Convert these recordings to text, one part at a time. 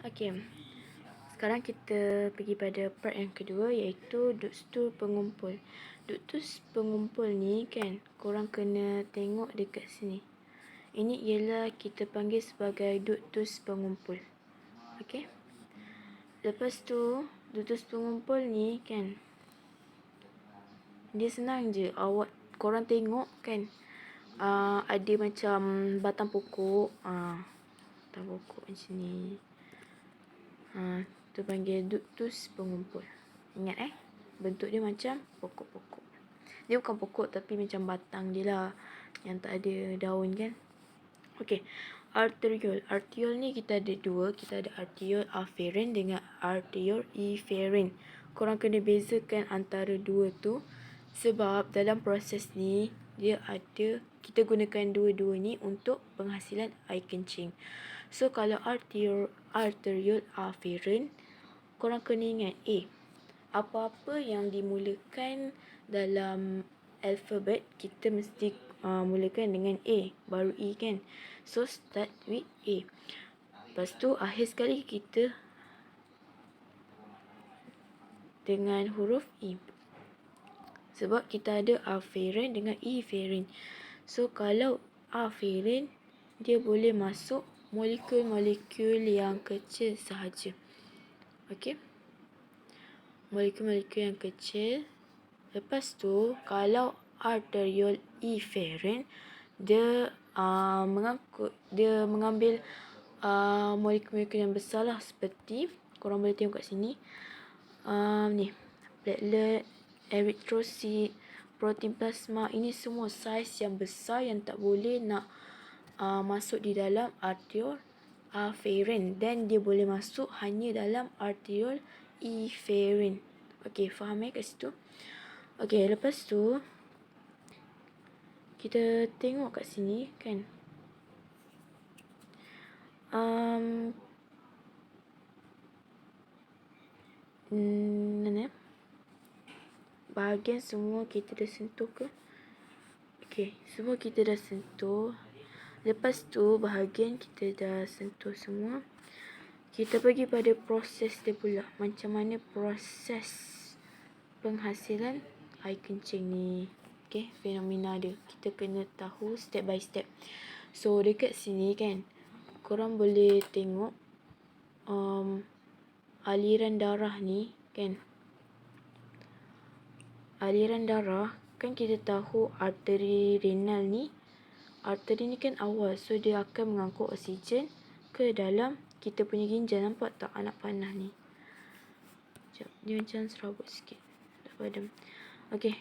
Okey. Sekarang kita pergi pada part yang kedua, iaitu ductus pengumpul. Ductus pengumpul ni kan, korang kena tengok dekat sini. Ini ialah kita panggil sebagai ductus pengumpul. Okey. Lepas tu, ductus pengumpul ni kan, dia senang je. Korang tengok kan, ada macam batang pokok. Batang pokok macam ni. Tu panggil ductus pengumpul. Ingat bentuk dia macam pokok-pokok. Dia bukan pokok tapi macam batang dia lah, yang tak ada daun kan. Okey, arteriole. Arteriole ni kita ada dua. Kita ada arteriole afferent dengan arteriole efferent. Korang kena bezakan antara dua tu, sebab dalam proses ni kita gunakan dua-dua ni untuk penghasilan air kencing. So kalau arteriole afferent, korang kena ingat apa-apa yang dimulakan dalam alfabet kita mesti mulakan dengan A, baru E kan. So start with A. Lepas tu akhir sekali kita dengan huruf E. Sebab kita ada afferent dengan efferent. So kalau afferent, dia boleh masuk molekul-molekul yang kecil sahaja. Okey. Molekul-molekul yang kecil. Lepas tu kalau arteriole efferent, dia mengambil molekul-molekul yang besar lah, seperti korang boleh tengok kat sini. Ni platelet, erythrocyte, protein plasma, ini semua saiz yang besar yang tak boleh nak masuk di dalam arteriole afferent, dan dia boleh masuk hanya dalam arteriole efferent. Okey, faham kat situ? Okey, lepas tu kita tengok kat sini kan. Bahagian semua kita dah sentuh ke? Okey, semua kita dah sentuh. Lepas tu bahagian kita dah sentuh semua. Kita pergi pada proses dia pula. Macam mana proses penghasilan air kencing ni. Okey, fenomena dia. Kita kena tahu step by step. So dekat sini kan, korang boleh tengok aliran darah ni kan. Aliran darah kan, kita tahu arteri renal ni. Arteri ni kan awal, so dia akan mengangkut oksigen ke dalam kita punya ginjal. Nampak tak anak panah ni? Sekejap, dia macam serabut sikit. Tak padam. Okey.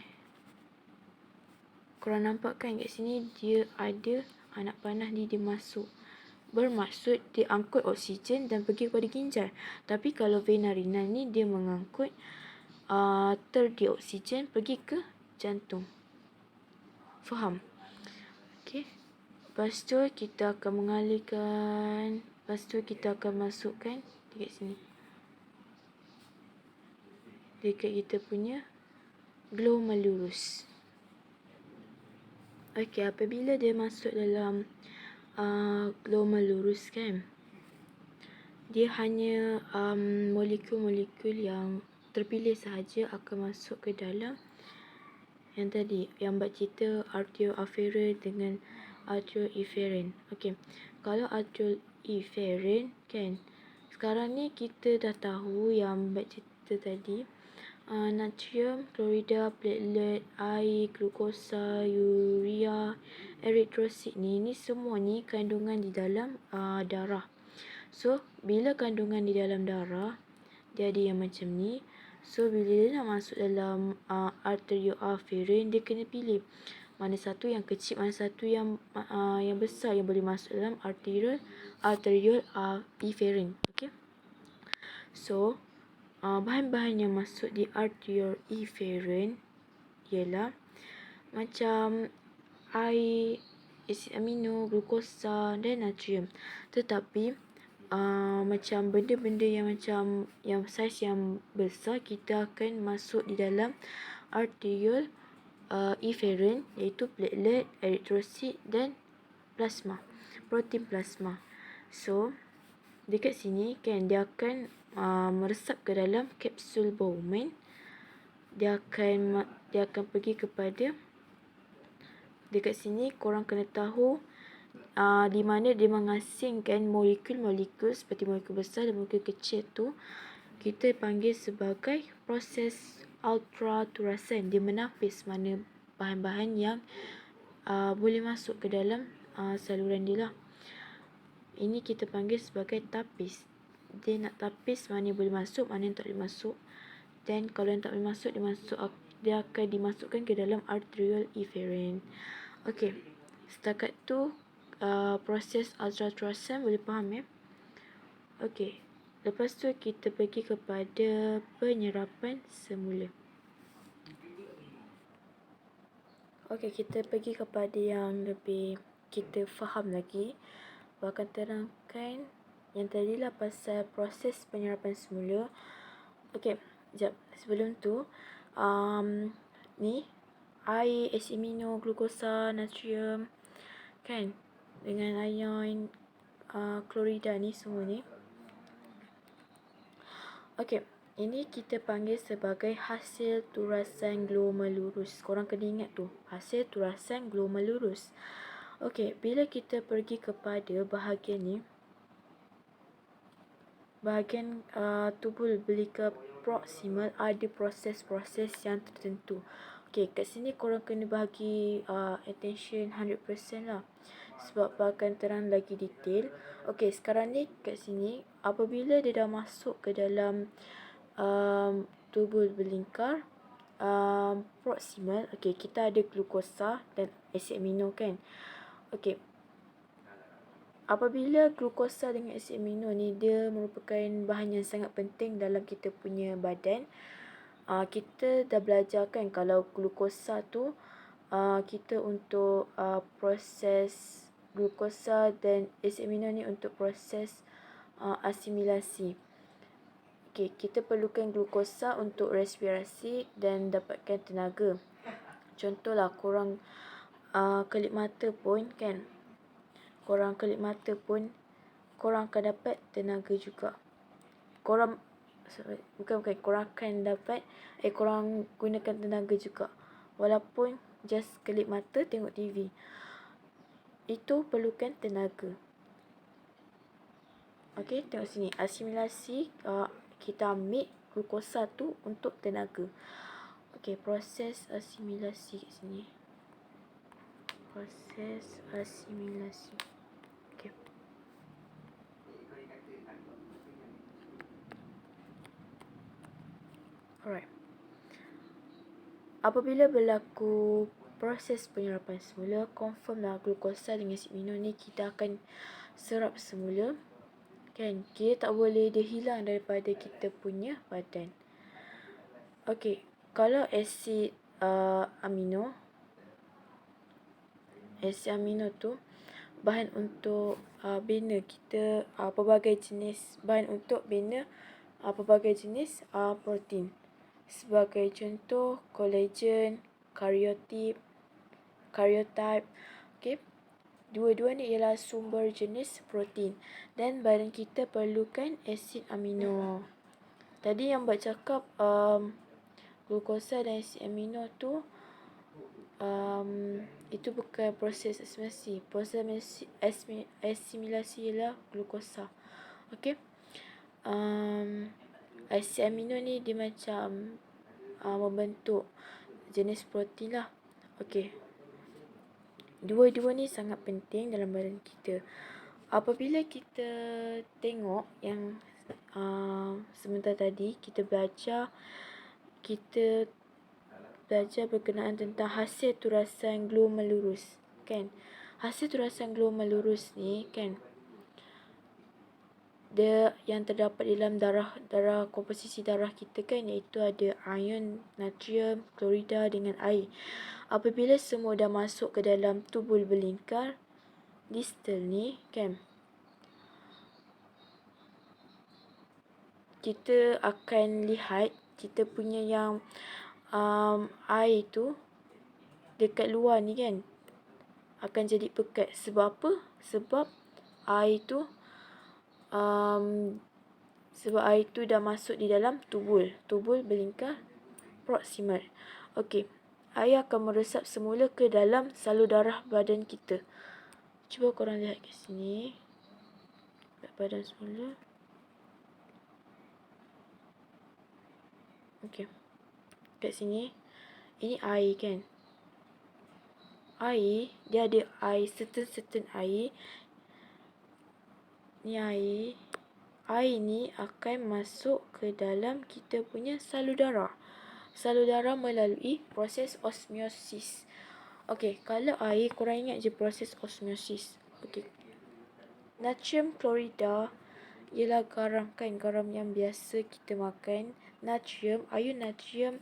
Korang nampak kan kat sini dia ada anak panah ni, dia masuk. Bermaksud dia angkut oksigen dan pergi kepada ginjal. Tapi kalau vena renal ni, dia mengangkut terdioksigen pergi ke jantung. Faham? Okey. Lepas tu kita akan mengalirkan. Lepas tu kita akan masukkan dekat sini, dekat kita punya glomerulus. Okey, apabila dia masuk dalam glomerulus kan, dia hanya molekul-molekul yang terpilih sahaja akan masuk ke dalam yang tadi, yang buat cerita arteriole afferent dengan arteriole efferent. Okey, kalau arteriole efferent kan, sekarang ni kita dah tahu yang buat cerita tadi, natrium, klorida, platelet, air, glukosa, urea, erythrocyte ni semua ni kandungan di dalam darah. So bila kandungan di dalam darah, dia ada yang macam ni. So bila dia nak masuk dalam arteriole afferent, dia kena pilih mana satu yang kecil, mana satu yang besar yang boleh masuk dalam arteriole efferent. Okey. So bahan-bahan yang masuk di arteriole efferent ialah macam air, asid amino, glukosa dan natrium. Tetapi macam benda-benda yang macam yang saiz yang besar, kita akan masuk di dalam arteriole efferent, iaitu platelet, erythrocyte dan plasma, protein plasma. So dekat sini kan dia akan meresap ke dalam kapsul Bowman. Dia akan pergi kepada dekat sini. Korang kena tahu di mana dia mengasingkan molekul-molekul seperti molekul besar dan molekul kecil tu. Kita panggil sebagai proses ultraturasan. Dia menapis mana bahan-bahan yang boleh masuk ke dalam saluran dia lah. Ini kita panggil sebagai tapis. Dia nak tapis mana yang boleh masuk, mana yang tak boleh masuk. Dan kalau yang tak boleh masuk, dia akan dimasukkan ke dalam arterial efferent. Okey, setakat tu proses ultraturasan boleh faham ya? Okey, lepas tu kita pergi kepada penyerapan semula. Okey, kita pergi kepada yang lebih kita faham lagi. Akan terangkan yang tadilah pasal proses penyerapan semula. Okey, sekejap. Sebelum tu, ni air, asid amino, glukosa, natrium kan, dengan ion, klorida ni semua ni. Okey, ini kita panggil sebagai hasil turasan glomerulus. Korang kena ingat tu, hasil turasan glomerulus. Okey, bila kita pergi kepada bahagian ni, bahagian tubul belika proximal, ada proses-proses yang tertentu. Okey, kat sini korang kena bagi attention 100% lah, sebab akan terang lagi detail. Okey, sekarang ni kat sini apabila dia dah masuk ke dalam tubul belingkar proximal, okey, kita ada glukosa dan asid amino kan. Okey, apabila glukosa dengan asid amino ni, dia merupakan bahan yang sangat penting dalam kita punya badan. Kita dah belajar kan kalau glukosa tu kita untuk proses glukosa dan asid amino ni untuk proses asimilasi. Okey, kita perlukan glukosa untuk respirasi dan dapatkan tenaga. Contohlah korang kelip mata pun kan, korang akan dapat tenaga juga. Korang akan dapat korang gunakan tenaga juga, walaupun just kelip mata tengok TV. Itu perlukan tenaga. Okey, tengok sini. Asimilasi, kita ambil glukosa tu untuk tenaga. Okey, proses asimilasi kat sini. Proses asimilasi. Okey. Alright. Apabila berlaku proses penyerapan semula, confirmlah glukosa dengan asid amino ni kita akan serap semula. Kan, kita tak boleh dia hilang daripada kita punya badan. Okey, kalau asid amino tu bahan untuk bina kita pelbagai jenis, bahan untuk bina pelbagai jenis protein. Sebagai contoh, collagen, karyotype. Okey, dua-dua ni ialah sumber jenis protein dan badan kita perlukan asid amino. Tadi yang buat cakap glukosa dan asid amino tu itu bukan proses asimilasi. Proses asimilasi ialah glukosa. Okey. Asid amino ni dia macam membentuk jenis protein lah. Okey. Dua-dua ni sangat penting dalam badan kita. Apabila kita tengok yang sebentar tadi kita belajar berkenaan tentang hasil turasan glomerulus kan. Hasil turasan glomerulus ni kan, dia yang terdapat dalam darah komposisi darah kita kan, iaitu ada ion, natrium, klorida dengan air. Apabila semua dah masuk ke dalam tubul belingkar distal ni kan, kita akan lihat kita punya yang air tu dekat luar ni kan akan jadi pekat. Sebab apa? Sebab air tu sebab air tu dah masuk di dalam tubul. Tubul berlingkar proksimal. Okey. Air akan meresap semula ke dalam salur darah badan kita. Cuba korang lihat kat sini. Kat badan semula. Okey. Kat sini. Ini air kan. Air. Dia ada air. Certain air. Ni air. Air ni akan masuk ke dalam kita punya salur darah. Salur darah melalui proses osmosis. Okey, kalau air, korang ingat je proses osmosis. Okey. Natrium klorida ialah garam kan, garam yang biasa kita makan. Natrium, ion natrium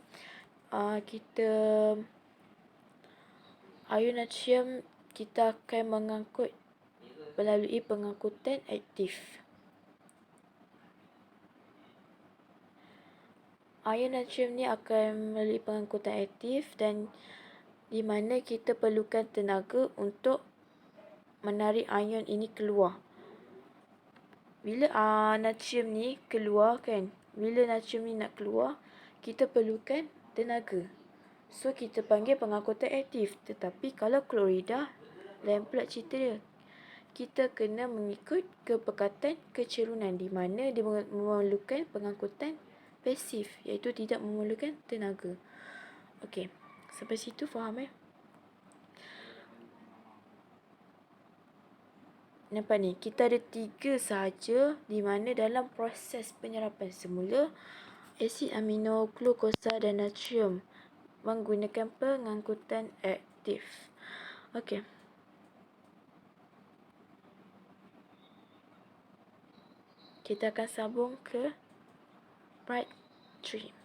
kita akan mengangkut melalui pengangkutan aktif. Ion natrium ni akan melalui pengangkutan aktif dan di mana kita perlukan tenaga untuk menarik ion ini keluar. Bila natrium ni keluar kan, bila natrium ni nak keluar, kita perlukan tenaga. So, kita panggil pengangkutan aktif. Tetapi kalau klorida, lain pula cerita dia. Kita kena mengikut kepekatan kecerunan di mana dia memerlukan pengangkutan pasif, iaitu tidak memerlukan tenaga. Okey, sampai situ faham Nampak ni, kita ada 3 sahaja di mana dalam proses penyerapan semula, asid amino, glukosa dan natrium menggunakan pengangkutan aktif. Okey. Kita akan sambung ke part 3.